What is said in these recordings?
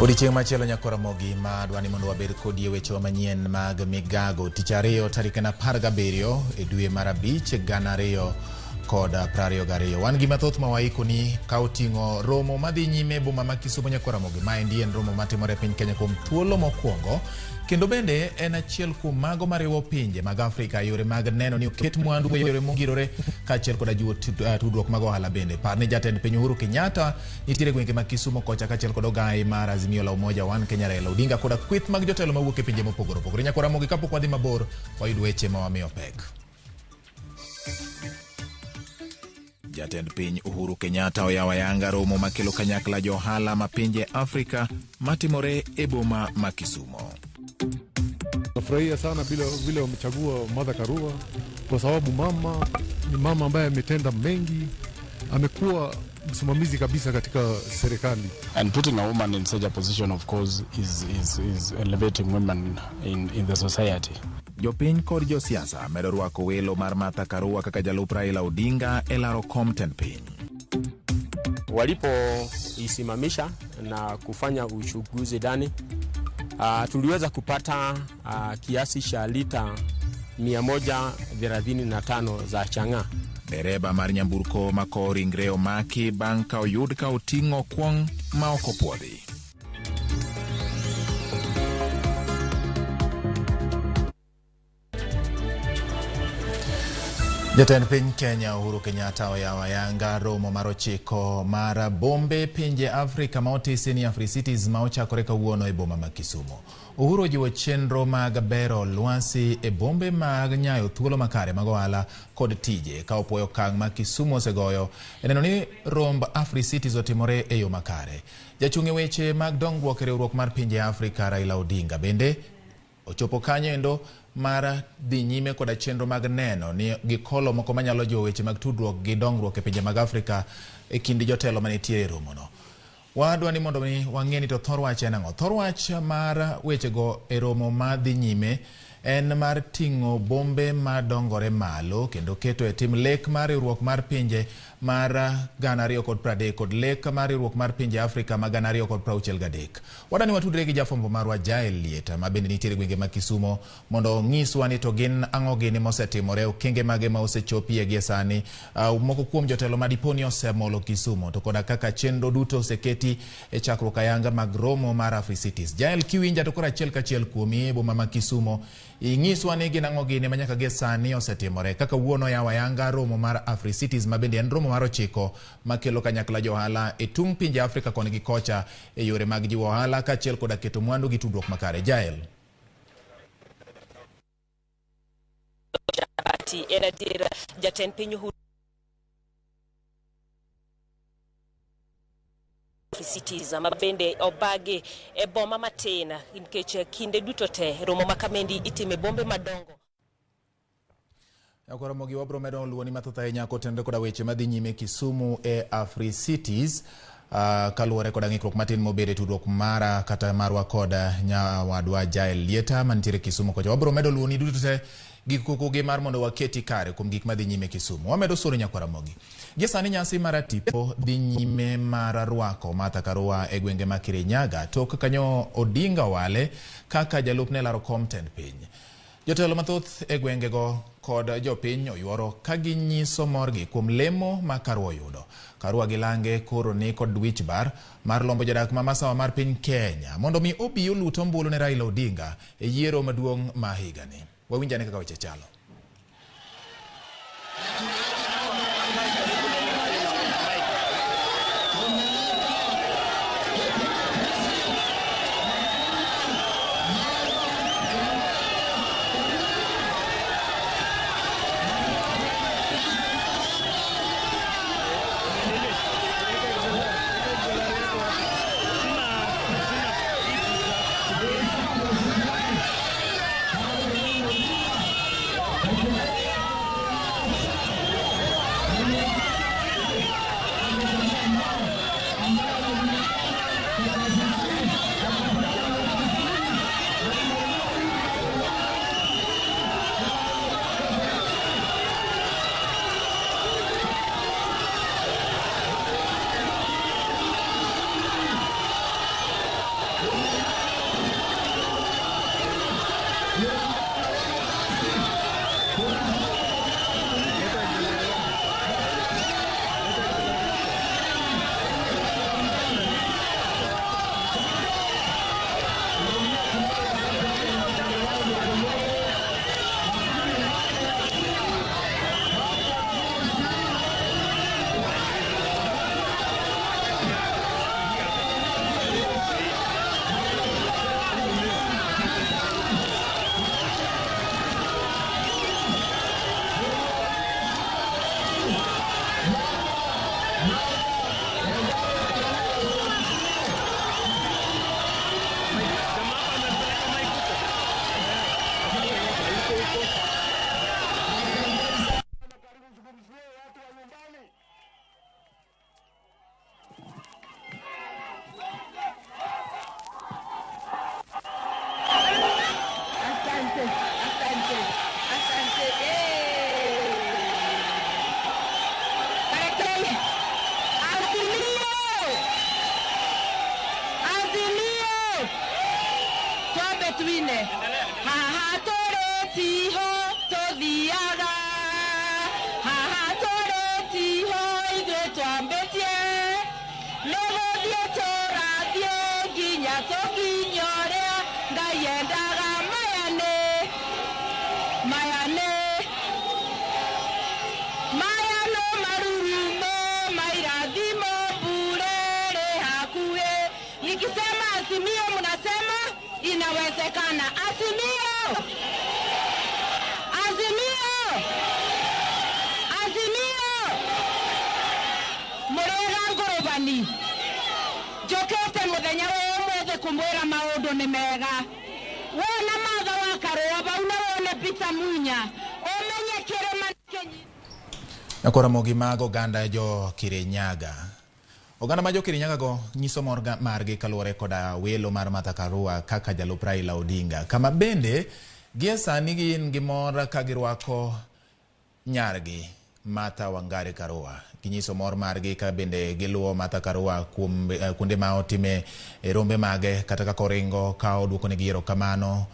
Odiochieng' machielo nyako Ramogi ma dwani mondo wabed kodi e weche manyien mag migago tich ariyo tarik 17 e dwe mar abich 2022. Wan gi mathoth mawaikoni ka oting'o romo madhi nyime boma ma Kisumu nyako Ramogi. Maendi en romo matimore piny Kenya kuom thuolo mokwongo, kendo bende en achiel kuom mago mariwo pinje mag Afrika yore mag neno ni oket mwandu e yore mogirore kaachiel koda jiwo tudruok mag ohala bende. Par ni jatend piny Uhuru Kenyatta nitiere gwenge mag Kisumu kocha kaachiel kod ogai mar Azimio la Umoja One Kenya Raila Odinga koda kweth mag jotelo mawuok e pinje mopogore opogore. Nyako Ramogi kapok wadhi mabor wayud weche ma wamiyo pek. Jatend piny Uhuru Kenyatta oyawo ayanga romo makelo kanyakla johala ma pinje Afrika matimore e boma ma Kisumu. Nafurahia sana vile wamechagua Martha Karua kwa sababu mama ni mama ambaye ametenda mengi, amekuwa msimamizi kabisa katika serikali. And putting a woman in such a position, of course, is elevating women in the society. Jopiny kod josiasa medo rwako welo mar Martha Karua kaka jalup Raila Odinga e laro kom tend piny. Walipoisimamisha na kufanya uchunguzi ndani, tuliweza kupata kiasi cha lita 135 za chang'aa. Dereba mar nyamburko mako ringre omaki bang' ka oyud ka oting'o kuong' ma ok opuodhi. Jatend piny Kenya Uhuru Kenyatta oyawo ayanga romo mar 9 mar bombe pinje Afrika ma otisi ni Afri-Cities ma ochakore kawuono e boma ma Kisumu. Uhuru jiwo chenro mag bero lwasi e bombe mag nyayo thuolo makare mag ohala kod tije ka opuoyo okang' ma Kisumu osegoyo e neno ni romb Afri-Cities otimore e yo makare. Jachung' e weche mag dongruok e riwruok mar pinje Afrika Raila Odinga bende ochopo kanyo endo mar dhi nyime koda chenro mag neno ni gikolo moko manyalo jiwo weche mag tudruok gi dongruok e pinje mag Afrika e kindi jotelo manitie e romono. Wadwa ni mondo wang'e ni to thor wach en ang'o. Thor wach mar wechego e romo madhi nyime en mar ting'o bombe madongore malo kendo keto e tim lek mar riwruok mar pinje mar 2030 kod lek mar riwruok mar pinje Afrika ma 2063. Wadani watudre gi jafombo marwa Jael Lieta ma bende nitiere gwenge ma Kisumu mondo ng'iswa ni to gin ang'o gini mosetimore, okenge mage ma osechopie gie sani, moko kuom jotelo madiponi osemolo Kisumu to koda kaka chenro duto oseketi e chakruok ayanga mag romo mar Afri-Cities. Jael, kiwinja to kora achiel kachiel kuomi e boma ma Kisumu, ing'iswa ni gin ang'o gini manyaka gie sani osetimore kaka wuono yawo ayanga romo mar Afri-Cities ma bende en romo mar 9 makelo kanyakla johala e tung' pinje Afrika koni gi kocha e yore mag jiwo ohala kaachiel koda keto mwandu gi tudruok makare. Jael. George Batti era dir jatend piny Uhuru Cities ma bende obagi e boma matin nikech kinde duto te romo makamendi itime bombe madongo. Nyako Ramogi wabro medo luoni mathoth ahinya kotende koda weche madhi nyime Kisumu e Afri-Cities kaluwore koda ng'ikruok matin mobede tudruok mara kata marwa koda nyawadwa Jael Lieta mantiere Kisumu kocha. Wabro medo luoni duto te gik kukugi mar mondo waketi kare kuom gik madhi nyime Kisumu. Wamedo soro nyako Ramogi. Gie sani nyasi mar tipo dhi nyime mar rwako Martha Karua e gwenge ma Kirinyaga tok kanyo Odinga wale kaka jalupne laro kom tend piny. Jotelo mathoth e gwengego kod jopiny oyuoro ka ginyiso morgi kuom lemo ma Karua yudo. Karua gilange koro ni kod wich bar mar lombo jodak ma masawa mar piny Kenya mondo mi obi oluto ombulu ne Raila Odinga e yiero maduong' ma higani. Wawinjane kaka weche chalo. twine haha tore tiho tothiaga haha tore tiho ithuĩ twambĩtie nĩgũthiĩ tũrathiĩ nginya tũkinye ũrĩa Ngai endaga maya no marurumo mairathimo bure hakuhe nikisema azimio mnasema inawezekana azimio murega ngorobani jokete muthenya wothe kumwira maundu ni mega wona matha wa Karũa bau na wone Peter Munya omenye kirema Kenya Nyako Ramogi mag oganda jo Kirinyaga. Oganda ma jo Kirinyaga go nyiso mor margi kaluwore koda welo mar Martha Karua kaka jalup Raila Odinga. Kama bende gie sani gin gi mor ka girwako nyargi Martha Wangari Karua. Ginyiso mor margi ka bende giluwo Martha Karua kuonde ma otime rombe mage kata ka koringo ka oduoko ne giero kamano.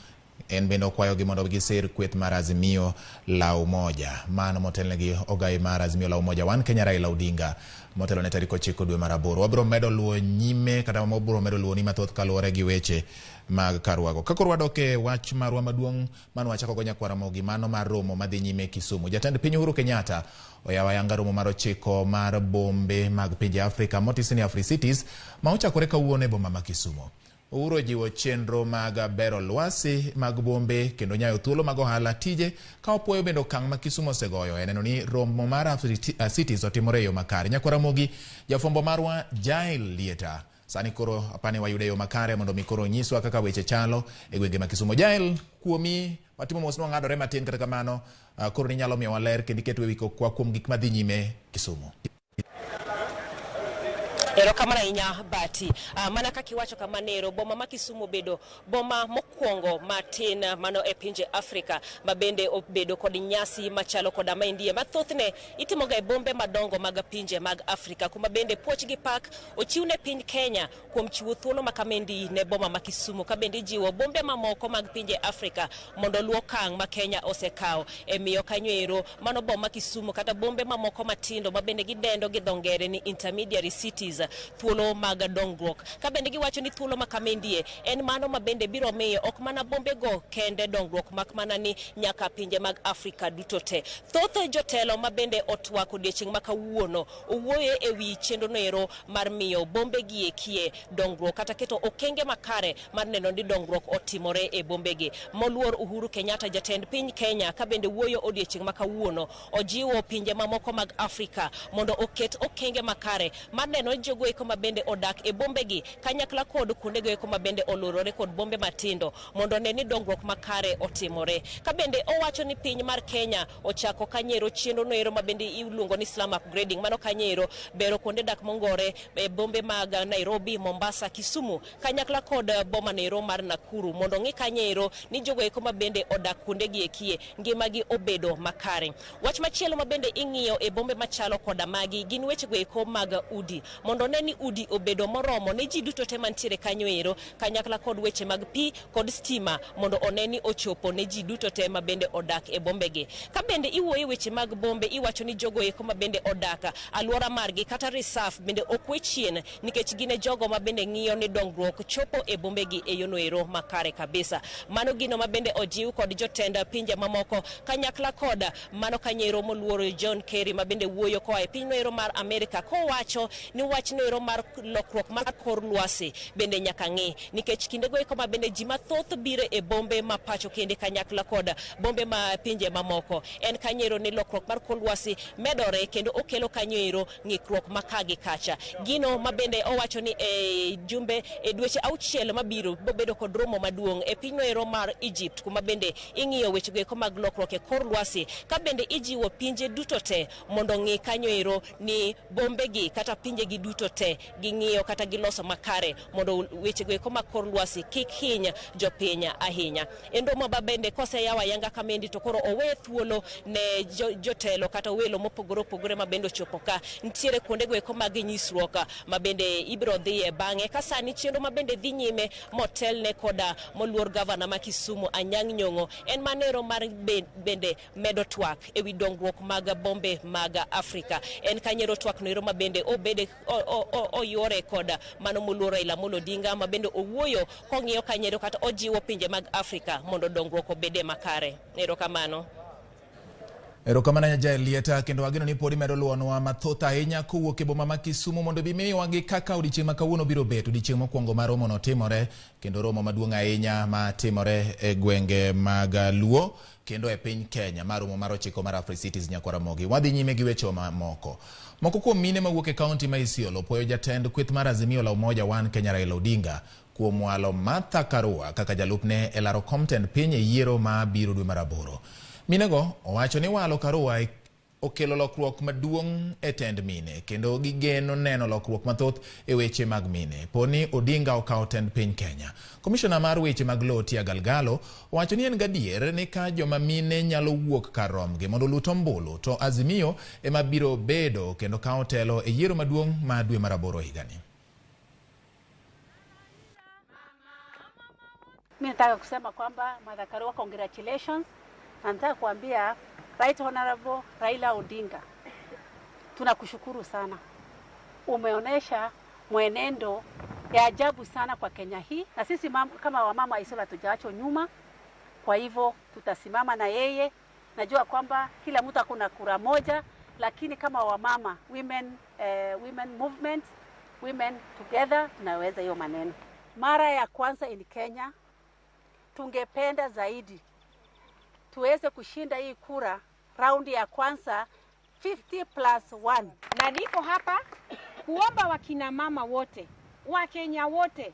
En bende okwayo gi mondo gisir kweth mar Azimio la Umoja. Mano motelnegi ogai mar Azimio la Umoja One Kenya Raila Odinga motelo ne tarik 9 dwe mar 8. Wabiro medo luwo nyime kata wabiro medo luwo ni mathoth kaluwore gi weche mag Karwago. Ka korwa doke wach marwa maduong' mano wachako go Nyako Ramogi mano mar romo madhi nyime Kisumu. Jatend piny Uhuru Kenyatta oyawa yanga romo mar 9 mar bombe mag pinje Afrika motisni Afri-Cities ma ochakore kawuono e boma ma Kisumu. Uhuru jiwo chenro mag bero lwasi mag bombe kendo nyayo thuolo mag ohala tije ka opuoyo bendo okang' ma Kisumu osegoyo eneno ni romo mar Afri-Cities otimore yo makare. Nyako Ramogi jafombo marwa Jail Lieta sani koro apane wayude yo makare mondo mikoro nyiswa kaka weche chalo e gwenge ma Kisumu. Jail kuomi watimo mos no ng'adore matin kata kamano koro ni nyalo miyo waler kendo iketo wiko kwa kuom gik madhi nyime Kisumu. Ero kamana inya Batti mana kakiwacho kamanero boma ma Kisumu bedo boma mokwongo matin mano e pinje Afrika mabende obedo kod nyasi machalo koda maindie mathothne itimoga e bombe madongo mag pinje mag Afrika kuma bende poch gi pak ochiwne piny Kenya kuom chiwo thuolo makamendi ne boma ma Kisumu ka bende jiwo bombe mamoko mag pinje Afrika mondo luwo kang' ma Kenya osekawo e miyo kanywero mano boma Kisumu kata bombe mamoko matindo mabende gidendo gi dongere ni intermediary cities thuolo mag dongruok ka bende giwacho ni thuolo makamendie en mano mabende biro miyo ok mana bombe go kende dongruok mak mana ni nyaka pinje mag Afrika duto te. Thoth jotelo mabende otwako odiechieng' makawuono owuoye e wi chenro noero mar miyo bombe gi ekie dongruok kata keto okenge makare mar neno ni dongruok otimore e bombe gi. Moluor Uhuru Kenyatta jatend piny Kenya ka bende wuoyo odiechieng' makawuono ojiwo pinje mamoko mag Afrika mondo oket okenge makare mar neno jogo eko mabende odak e bombe gi kanyakla kod kuondego eko mabende olurore kod bombe matindo mondo ne ni dongruok makare otimore. Ka bende owacho ni piny mar Kenya ochako kanyero chenro noero mabende iluongo ni slum upgrading mano kanyero bero kuonde dak mongore e bombe mag Nairobi, Mombasa, Kisumu kanyakla kod boma noero mar Nakuru mondo ng'i kanyero ni jogo eko mabende odak kuonde gi ekie ngimagi obedo makare. Wach machielo mabende ing'iyo e bombe machalo koda magi gin weche go eko mag udi mondo ne ni udi obedo moromo ne ji duto te mantiere kanyo ero kanyakla kod weche mag pi kod stima mondo oneni ochopo ne ji duto te mabende odak e bombe gi. Ka bende iwuoyo weche mag bombe iwacho ni jogo eko mabende odak alwora margi kata reserve bende okwe chien nikech gine jogo mabende ng'iyo ni dongruok chopo e bombe gi e yono ero makare kabisa. Mano gino mabende ojiw kod jotenda pinje mamoko kanyakla kod mano kanyero moluoro John Kerry mabende wuoyo koa e piny noero mar Amerika kowacho ni wach noero mar lokruok mar kor lwasi bende nyaka ng'i nikech kindego eko mabende ji mathoth biro e bombe ma pacho kende kanyakla kod bombe ma pinje mamoko en kanyero ni lokruok mar kor lwasi medore kendo okelo kanyero ng'ikruok makagi kacha. Gino mabende owacho ni jumbe e dweche 6 mabiro bobedo kod romo maduong' e piny noero mar Egypt kuma bende ing'iyo weche go eko mag lokruok e kor lwasi ka bende ijiwo pinje duto te mondo ng'i kanyoero ni bombe gi kata pinje gi duto duto te ging'iyo kata giloso makare mondo weche go eko makor lwasi kik hiny jopiny ahinya. Romo bende koseyawa yanga kamendi to koro owe thuolo ne jotelo kata welo mopogore opogore mabende ochopo ka. Ntiere kuonde go eko mag nyisruok mabende ibiro dhiye bang'e ka sani chenro mabende dhi nyime motel ne koda moluor gavana ma Kisumu Anyang' Nyong'o en manero mar bende medo twak ewi dongruok mag bombe mag Afrika. En kanyero twak noero mabende obede oyore koda mano moluor Raila Amolo Odinga mabende owuoyo kong'iyo kanyero kata ojiwo pinje mag Afrika mondo dongruok obede makare. Erokamano. Erokamano Lieta, kendo wageno ni podi medo luonwa mathoth ahinya kowuok e boma ma Kisumu mondo bimiwa gi kaka odiochieng' ma kawuono biro bet odiochieng' mokwongo mar romo no timore, kendo romo maduong' ahinya ma timore e gwenge mag Luo kendo e piny Kenya mar romo mar 9 mar Africities nyakwa Ramogi. Wadhi nyime gi weche moko. Moko kuom mine mawuok e kaunti ma Isiolo puoyo jatend kweth mar Azimio la Umoja One Kenya Raila Odinga kuom walo Martha Karua kaka jalupne e laro Compton piny e yiero ma biro dwe mar 8. Minego owacho ni walo Karua okelo lokruok maduong' e tend mine kendo gigeno neno lokruok mathoth e weche mag mine. Poni Odinga okawo tend piny Kenya. Komishona mar weche mag lowo Tia Galgalo owacho ni en gadier ni ka joma mine nyalo wuok kar romgi mondo lut ombulu to Azimio ema biro bedo kendo kawo telo e yiero maduong' ma dwe mar 8 higani. Mimi nataka kusema kwamba Martha Karua, congratulations. Nataka kuambia Right Honorable Raila Odinga, tunakushukuru sana. Umeonesha mwenendo ya ajabu sana kwa Kenya hii, na sisi kama wamama Isiolo hatujaachwa nyuma. Kwa hivyo tutasimama na yeye. Najua kwamba kila mtu akuna kura moja, lakini kama wamama women movement, women together, tunaweza hiyo maneno. Mara ya kwanza in Kenya, tungependa zaidi tuweze kushinda hii kura raundi ya kwanza 50+1. Na niko hapa kuomba wakina mama wote, wa Kenya wote,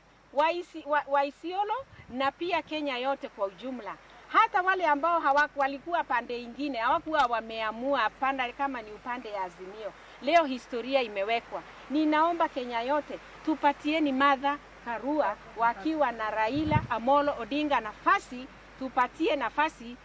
wa Isiolo na pia Kenya yote kwa ujumla. Hata wale ambao walikuwa pande ingine, hawakuwa wameamua panda kama ni upande ya Azimio. Leo historia imewekwa. Ninaomba Kenya yote tupatieni Martha Karua wakiwa na Raila Amolo Odinga nafasi, tupatie nafasi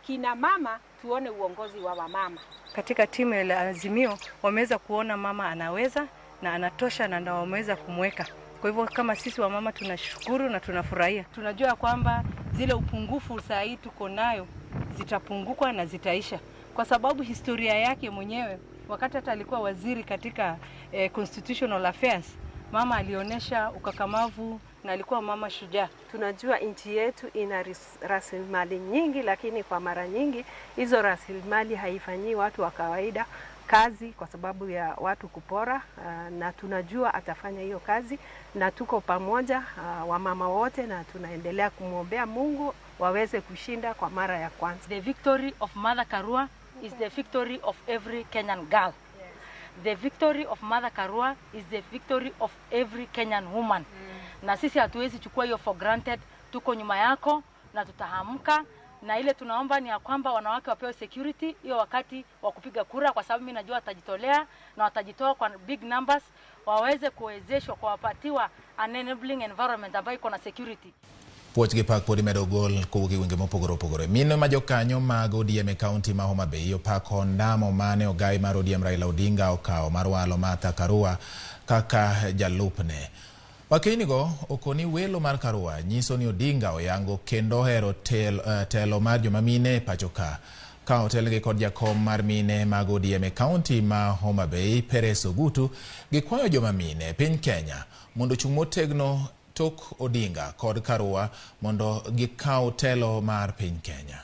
kina mama tuone uongozi wa wamama. Katika timu ya Azimio wameweza kuona mama anaweza na anatosha na ndio wameweza kumweka. Kwa hivyo kama sisi wamama tunashukuru na tunafurahia. Tunajua kwamba zile upungufu saa hii tuko nayo zitapungukwa na zitaisha. Kwa sababu historia yake mwenyewe wakati hata alikuwa waziri katika constitutional affairs, mama alionyesha ukakamavu na alikuwa mama shujaa. Tunajua nchi yetu ina rasilimali nyingi, lakini kwa mara nyingi hizo rasilimali haifanyii watu wa kawaida kazi kwa sababu ya watu kupora, na tunajua atafanya hiyo kazi, na tuko pamoja wamama wote, na tunaendelea kumwombea Mungu waweze kushinda kwa mara ya kwanza. The victory of Martha Karua is the victory of every Kenyan girl. The victory of Martha Karua is the victory of every Kenyan woman. Na sisi hatuwezi chukua hiyo for granted. Tuko nyuma yako na tutahamka, na ile tunaomba ni ya kwamba wanawake wapewe security hiyo wakati wa kupiga kura, kwa sababu mimi najua watajitolea na watajitoa kwa big numbers, waweze kuwezeshwa kuwapatiwa an enabling environment ambayo iko na security. Puoch gi pak podi medo gol kowuok e gwenge mopogore opogore. Mine ma jokanyo mag ODM e kaunti ma Homa Bay opako ndamo mane ogai mar ODM Raila Odinga okawo mar walo Martha Karua kaka jalupne. Wakinigo okoni welo mar Karua nyiso ni Odinga oyango kendo hero telo mar joma mine pachoka. Ka otelgi kod jakom mar mine mag ODM e kaunti ma Homa Bay Peres Ogutu gikwayo joma mine piny Kenya mondo chung' motegno tok Odinga kod Karua mondo gikaw telo mar piny Kenya.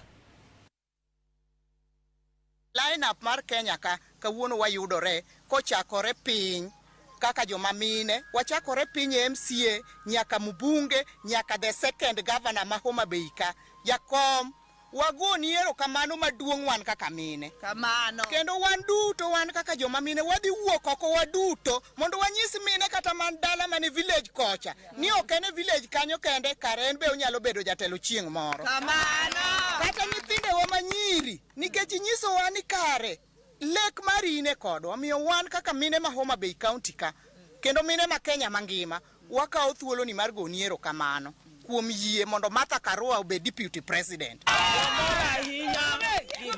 Line up mar Kenya ka kawuono wayudore kochakore piny kaka joma mine, wachakore piny MCA nyaka mbunge nyaka the second governor ma Homa Bay ka jakom. Wagoni erokamano maduong' wan kaka mine. Kamano. Kendo wan duto wan kaka joma mine wadhi wuok oko waduto mondo wanyis mine kata man dala mane village kocha ni ok en village kanyo kende, karen be onyalo bedo jatelo chieng' moro. Kamano. Kata nyithindewa manyiri nikech nyiso wa ni kare lek marine kodwa, omiyo wan kaka mine ma Homa Bay County ka Kendo mine ma Kenya mangima wakao thuolo ni mar goniero kamano kuom yie mondo Martha Karua obed deputy president.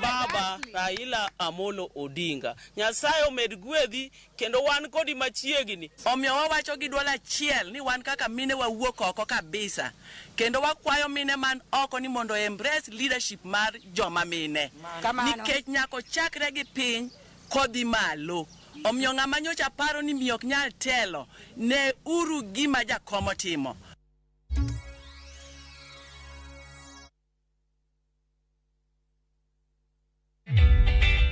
Baba Raila Amolo Odinga. Nyasaye omed gwedhi kendo wan kodi machiegni. Omiyo wawacho gi dwol achiel ni wan kaka mine wawuok oko kabisa. Kendo wakwayo mine man oko ni mondo embrace leadership mar joma mine. Nikech nyako chakre gi piny kodhi malo. Omiyo ng'ama nyocha paro ni miyo ok nyal telo ne uru gima jakomo timo.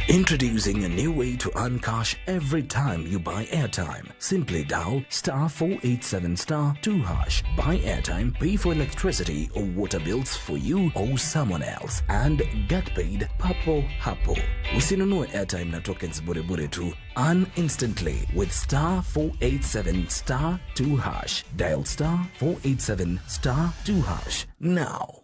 Introducing a new way to earn cash every time you buy airtime. Simply dial *487*2#. Buy airtime, pay for electricity or water bills for you or someone else, and get paid papo hapo. Usinunue airtime na tokens bure bure tu. Earn instantly with *487*2#. Dial *487*2# now.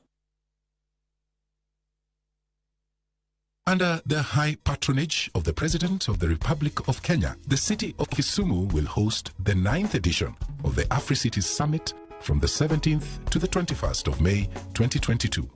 Under the high patronage of the President of the Republic of Kenya, the city of Kisumu will host the 9th edition of the AfriCities Summit from the 17th to the 21st of May 2022.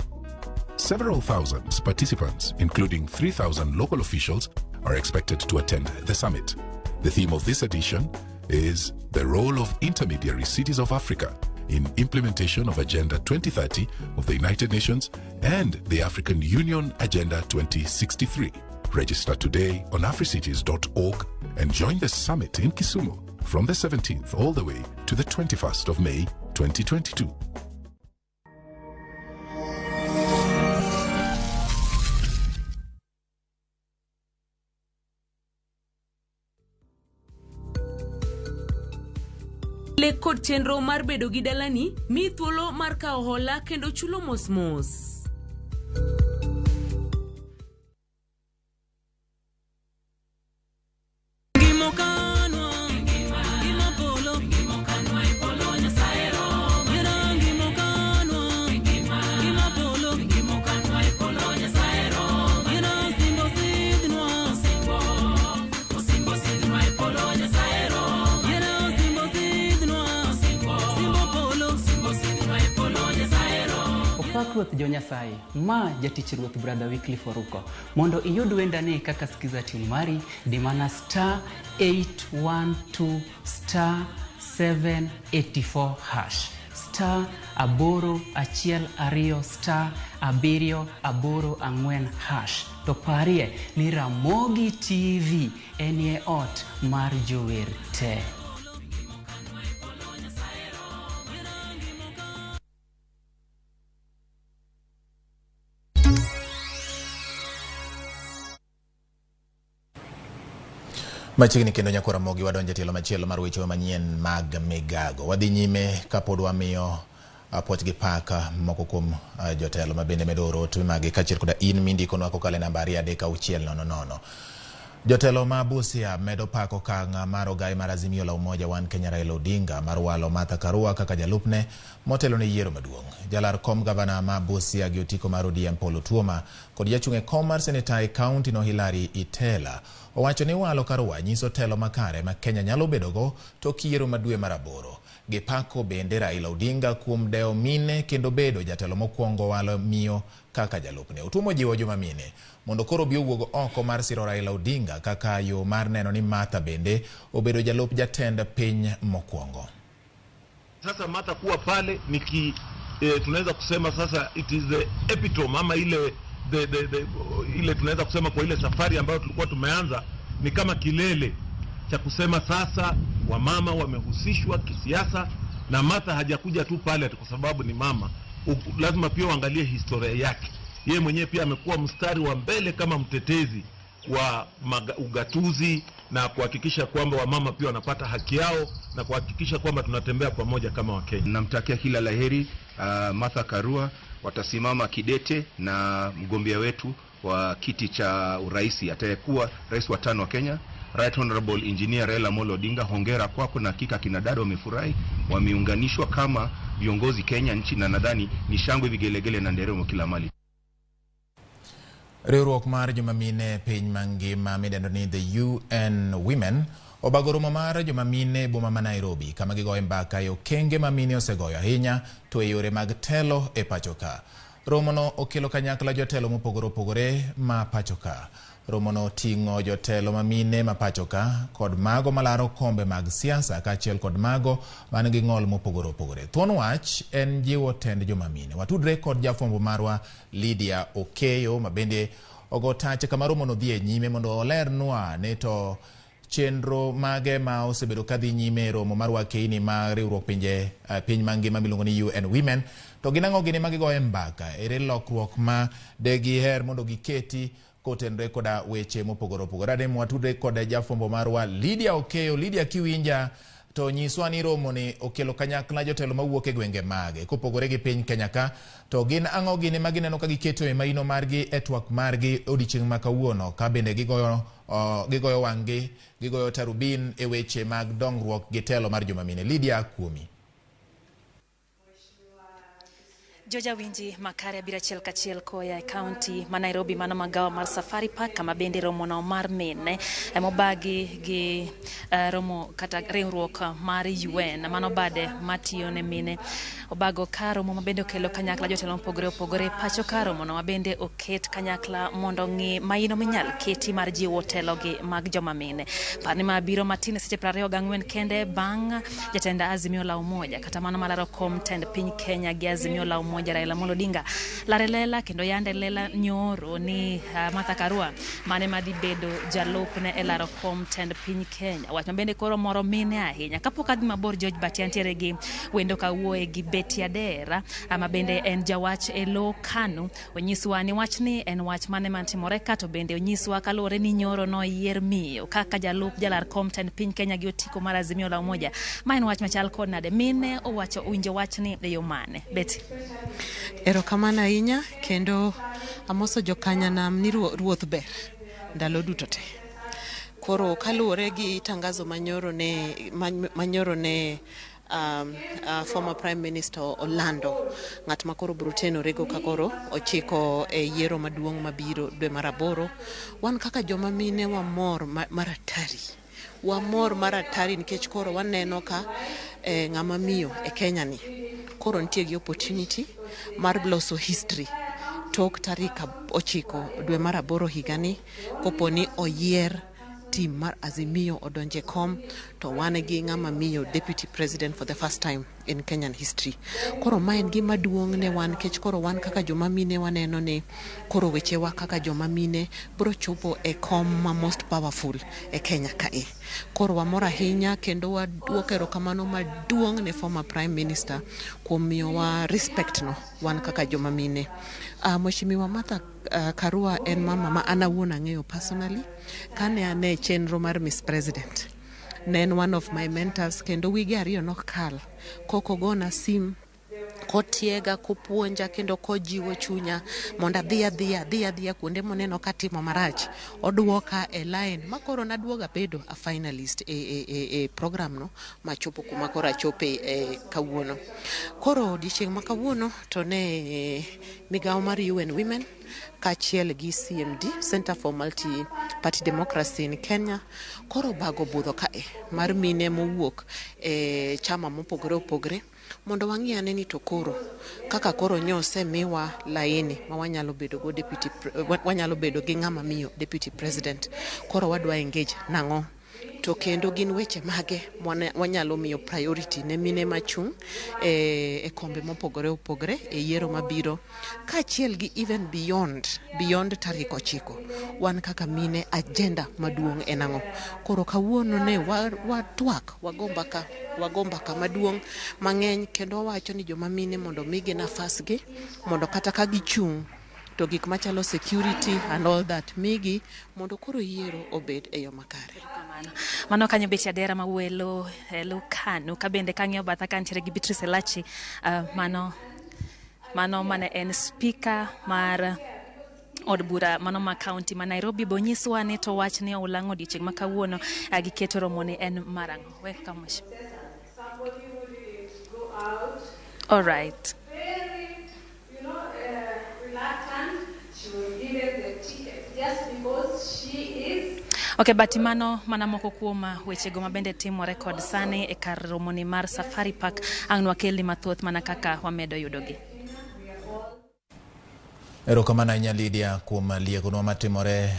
Several thousands participants, including 3,000 local officials, are expected to attend the summit. The theme of this edition is the role of intermediary cities of Africa in implementation of Agenda 2030 of the United Nations and the African Union Agenda 2063. Register today on africities.org and join the summit in Kisumu from the 17th all the way to the 21st of May 2022. Lek kod chenro mar bedo gi dalani mi thuolo mar kawo hola kendo chulo mos. Ruoth Jonyasaye, ma jatich Ruoth Brother Wycliffe Oruko. Mondo iyud wendani kaka skiza tune mari, dimana *812*784#. *812*784#. To parie ni Ramogi TV enie ot mar jower te. Machiegni kendo nyako Ramogi wadonje tielo machielo mar weche manyien mag migago. Wadhi nyime kapod wamiyo puoch gi paka moko kuom jotelo mabende medoro tu magi kachir koda in mindiko nwa kokale namba 36000. Jotelo ma Busia medo pako kang' mar ogai mar Azimio la Umoja One Kenya Raila Odinga mar walo Martha Karua kaka jalupne motelo ne yiero maduong'. Jalar kom gavana ma Busia gi otiko mar ODM Paul Otuoma kod jachung' e kom mar seneta e kaunti no Hilary Itela owacho ni walo Karua nyiso telo makare ma Kenya nyalo bedogo tok yiero madwe mar 8. Gipako bende Raila Odinga kuom deo mine kendo bedo jatelo mokwongo walo miyo kaka jalupne. Otuoma jiwo joma mine mondo koro bi owuogo oko mar siro Raila Odinga kaka yo mar neno ni Martha bende obedo jalup jatend piny mokwongo. Sasa Martha kuwa pale tunaweza kusema sasa it is the epitome ama ile ile tunaweza kusema kwa ile safari ambayo tulikuwa tumeanza ni kama kilele cha kusema sasa wamama wamehusishwa kisiasa, na Martha hajakuja tu pale kwa sababu ni mama. Lazima pia uangalie historia yake. Yeye mwenyewe pia amekuwa mstari wa mbele kama mtetezi wa ugatuzi na kuhakikisha kwamba wamama pia wanapata haki yao na kuhakikisha kwamba tunatembea pamoja kama Wakenya. Namtakia kila laheri Martha Karua. Watasimama kidete na mgombea wetu wa kiti cha urais atayekuwa rais wa 5 wa Kenya, Right Honorable Engineer Raila Amolo Odinga. Hongera kwako, na hakika kina dada wamefurahi, wameunganishwa kama viongozi Kenya nchi, na nadhani ni shangwe vigelegele na nderemo kila mali. Riwruok mar joma mine piny mangima midendo ni the UN Women Obago romo mar joma mine boma ma Nairobi kama gigoyo mbaka yo kenge ma mine osegoyo ahinya to e yore mag telo e pachoka. Romono okelo kanyakla jotelo mopogore opogore ma pachoka. Romono ting'o jotelo ma mine ma pachoka kod mago malaro kombe mag siasa kaachiel kod mago man gi ng'ol mopogore opogore. Thuon wach en jiwo tend joma mine. Watudre kod jafwambo marwa Lydia Okeyo ma bende ogo tach kama romono dhi e nyime mondo olernwa ne to chenro mage ma osebedo kadhi nyime romo mar wakeini ma riwruok piny mangima miluongo ni UN Women to ginang'o gini ma gigoye mbaka ere lokruok ma degiher mondo giketi kotenre koda weche mopogore opogore. Ade mwatude koda jafwambo marwa Lydia Okeyo. Lydia, kiwinja to nyiswa ni romo ni okelo kanyakla jotelo mawuok e gwenge mage kopogore gi piny Kenya ka to gin ang'o gini ma gineno ka giketo e maino margi e twak margi odiochieng' ma kawuono ka bende gigoyo wang'gi, gigoyo tarubin e weche mag dongruok gi telo mar joma mine. Lydia, kuomi. Joja winji makare abira chiel kachiel koya e kaunti ma Nairobi mano magawa mar Safari Park kama bende romo no mar mine mobagi gi romo kata riwruok mar UN mano bade matiyo ne mine. Obago ka romo mabende okelo kanyakla jotelo mopogore opogore pacho ka romo no mabende oket kanyakla mondo ng'i maino minyal keti mar jiwo telo gi mag joma mine. Parni mabiro matin seche 24 kende bang' jatenda Azimio la Umoja kata mano malaro kom tend piny Kenya gi Azimio la Umoja Raila Amolo Odinga lare lela kendo yande lela nyoro ni Martha Karua mane madhi bedo jalupne e laro kom tend piny Kenya. Wach mabende koro moro mine ahinya kapok adhi mabor. George Batti antiere gi wendo kawuoye gi Betty Adera ama bende en jawach e lo Kanu. Onyiswa ni wach ni en wach mane mantimore ka to bende onyiswa kaluwore ni nyoro no yier miyo kaka jalup jalar kom tend piny Kenya gi otiko mar Azimio la Umoja. Ma en wach machal kod nade mine owacho winjo wach ni e yo mane? Betty. Erokamano ahinya kendo amoso jokanyanam ni ruoth ber ndalo duto te. Koro kaluwore gi tangazo manyoro ne former Prime Minister Orlando ng'at ma koro bruteno rego ka koro ochiko e yiero maduong' mabiro dwe mar 8. Wan kaka joma mine wamor maratari nikech koro waneno ka ng'ama miyo e Kenya ni koro nitie gi opportunity mar loso history tok tarik 9 dwe mar 8 higani koponi oyier team mar Azimio odonje kom to wan gi ng'ama miyo deputy president for the first time in Kenyan history. Koro ma en gima duong' ne wan kech koro wan kaka joma mine waneno ni koro weche wa kaka joma mine bro chopo e kom ma most powerful e Kenya kae. Koro wamor ahinya kendo waduoko erokamano maduong' ne former prime minister kuom miyowa respect no wan kaka joma mine. Mheshimiwa Martha Karua en mama ma an awuon ang'eyo personally kane ane chenro mar Miss President. Ne en one of my mentors kendo wige 2 nok kal koko gona sim kotiega kopuonja kendo kojiwo chunya mondo adhiya kuonde moneno katimo marach oduoka e line makoro naduoga bedo a finalist e program no machopo kuma koro achope kawuono. Koro odiochieng' ma kawuono to ne migawo mar UN Women kaachiel gi CMD Center for Multi Party Democracy in Kenya koro bago budho kae mar mine mowuok e chama mopogore opogore mondo wang'iane ni to koro kaka koro nyose miwa laini ma wanyalo bedo gi ng'ama miyo deputy president koro wadwa engage nang'o to kendo gin weche mage wanyalo miyo priority ne mine machung' e kombe mopogore opogore e yiero mabiro kaachiel gi even beyond tarik 9 wan kaka mine agenda maduong' en ang'o. Koro kawuono ne watwak wago mbaka maduong' mang'eny kendo wacho ni joma mine mondo migi nafas gi mondo kata ka gichung' to gik machalo security and all that migi mondo koro yiero obed e yo makare. Mano kanyo Betty Adera mawuelo Kanu ka bende kang'iyo batha kantiere gi Beatrice Elachi mano mane en speaker mar od bura mano ma county ma Nairobi bonyiswa ni to wach ni olango odiochieng' ma kawuono giketo romo ni en marang'o. Welcome. All right. Reluctant, she was given the ticket just because she is Okay, batimano mana moko kuoma weche go mabende timo record sani e kar romoni mar Safari Park ang'nwa kelni mathoth mana kaka wamedo yudogi. Erokamano ahinya Lydia kuom liekono matimore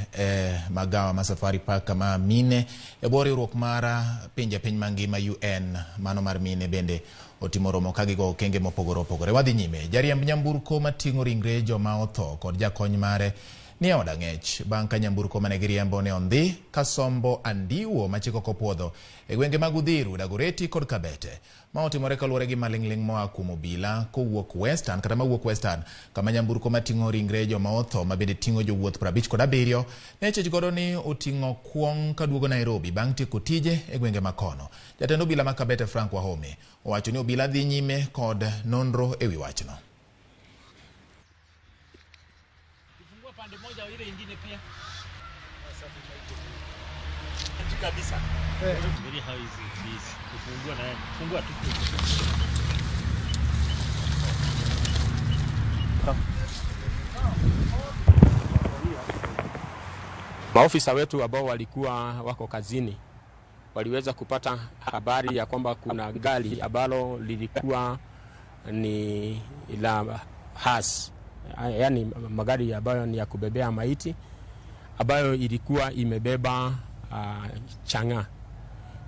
magawa ma Safari Park kama mine e bwo riwruok mar pinje piny mangima UN mano mar mine bende otimo romo ka gigo okenge mopogore opogore. Wadhi nyime. Jariemb nyamburko mating'o ringre joma otho kod jakony mare ni e od ang'ech bang' ka nyamburko mane giriembo ne ondhi kasombo andiwo machiko kopuodho e gwenge mag Udhiru, Dagoreti kod Kabete. Ma otimore kaluwore gi maling'ling' moa kuom obila kowuok Western kata mawuok Western kama nyamburko mating'o ringre joma otho ma bende ting'o jowuoth 57 ne chich godo ni oting'o kuong' kaduogo Nairobi bang' tieko tije e gwenge makono. Jatend obila ma Kabete Frank Wahome owacho ni obila dhi nyime kod nonro e wi wachno. Pande moja ile nyingine pia. Kabisa. Very how is it please? Kufungua na fungua tu. Maofisa wetu ambao walikuwa wako kazini waliweza kupata habari ya kwamba kuna gari ambalo lilikuwa ni la has, yani magari ambayo ni ya kubebea maiti ambayo ilikuwa imebeba chang'aa,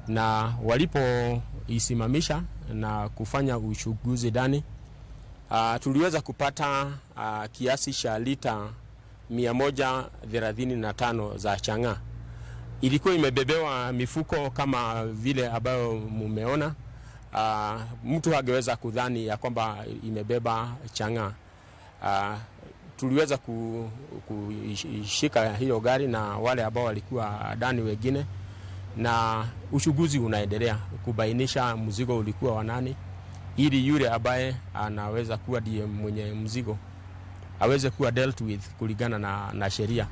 na walipoisimamisha na kufanya uchunguzi ndani tuliweza kupata kiasi cha lita 135 za chang'aa. Ilikuwa imebebewa mifuko kama vile ambayo mumeona. Mtu hangeweza kudhani ya kwamba imebeba chang'aa. Tuliweza kushika hiyo gari na wale ambao walikuwa ndani wengine, na uchunguzi unaendelea kubainisha mzigo ulikuwa wa nani, ili yule ambaye anaweza kuwa ndiye mwenye mzigo aweze kuwa dealt with kulingana na sheria.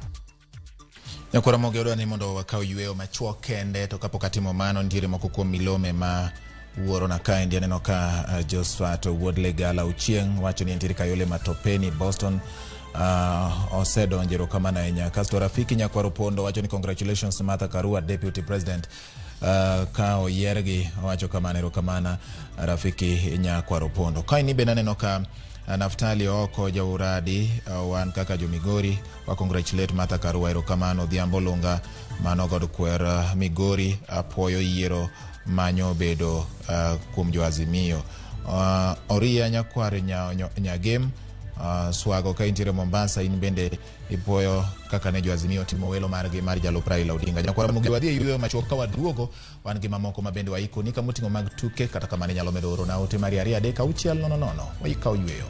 Ramogi odwa ni mondo wakao yueyo machuok kende to kapo katimo mano ndiere moko kuom milome ma wuoro na kae ndiye neno ka Josephat Woodley Gala Uchieng wacho ni entiere kayole matopeni Boston. Osedonjero kama na enya kasto rafiki Nyakwaro Pondo wacho ni congratulations Martha Karua deputy president ka oyergi wacho kama nero kamana rafiki Nyakwaro Pondo. Kai ni benaneno ka Naftali Oko jauradi wan kaka jomigori wa congratulate Martha Karua erokamano Dhiambo Lunga mano god kwer Migori apoyo yiero manyo bedo kuom joazimio. Oria Nyakware nyagem swago ka intiere Mombasa in bende ipoyo kaka ne joazimio timo welo margi mar jalup Raila Odinga. Nyakware Ramogi wadhi yueyo machuok ka waduogo wan gi mamoko mabende waiko ni kamoting'o mag tuke kata kamane nyalo medo oro na ote mari 2-3-6-0-0 waikao yueyo.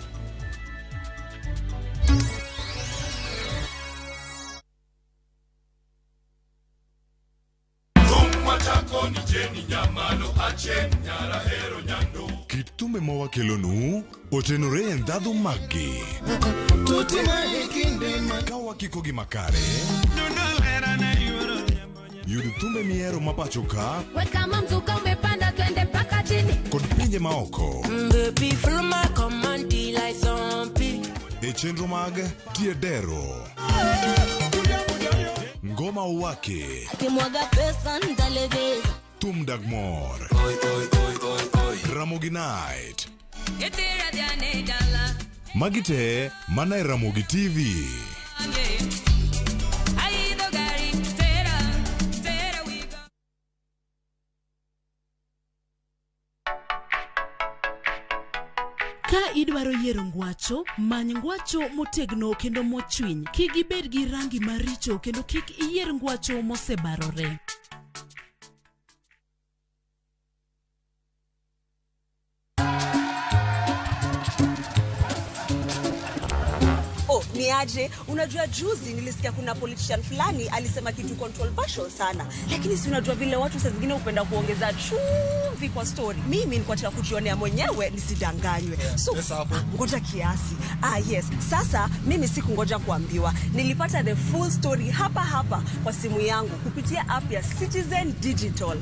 Kitume mawakelonu otenore e ndhadhu magi kawa kikogi makare yud thumbe miero mapacho ka kama mzuka umepanda twende mpaka chini kod pinje maoko baby follow my command like zombie e chenro mag tiedero ngoma uwake kimwaga pesa ndaleveza Tum Dagmor Ramogi Night Magite mana Ramogi TV. Ka idwaro yiero ngwacho, many ngwacho motegno kendo mochwiny. Kik ibed gi rangi maricho kendo kik iyier ngwacho mosebarore. Niaje, unajua juzi nilisikia kuna politician fulani alisema kitu controversial sana, lakini si unajua vile watu saa zingine upenda kuongeza chumvi kwa story. Mimi nilikuwa nataka kujionea mwenyewe nisidanganywe. So ngoja kiasi. Yes, sasa mimi sikungoja kuambiwa. Nilipata the full story hapa kwa simu yangu kupitia app ya Citizen Digital.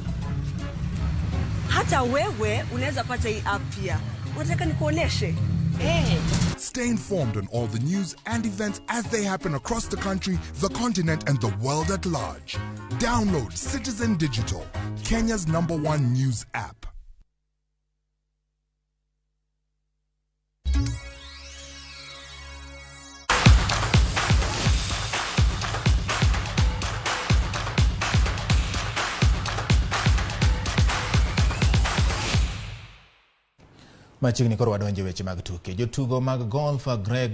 Hata wewe unaweza pata hii app pia. Unataka nikuoneshe? Stay informed on all the news and events as they happen across the country, the continent, and the world at large. Download Citizen Digital, Kenya's #1 news app. Machiegni koro wadonje weche mag tuke. Jotugo mag golf Greg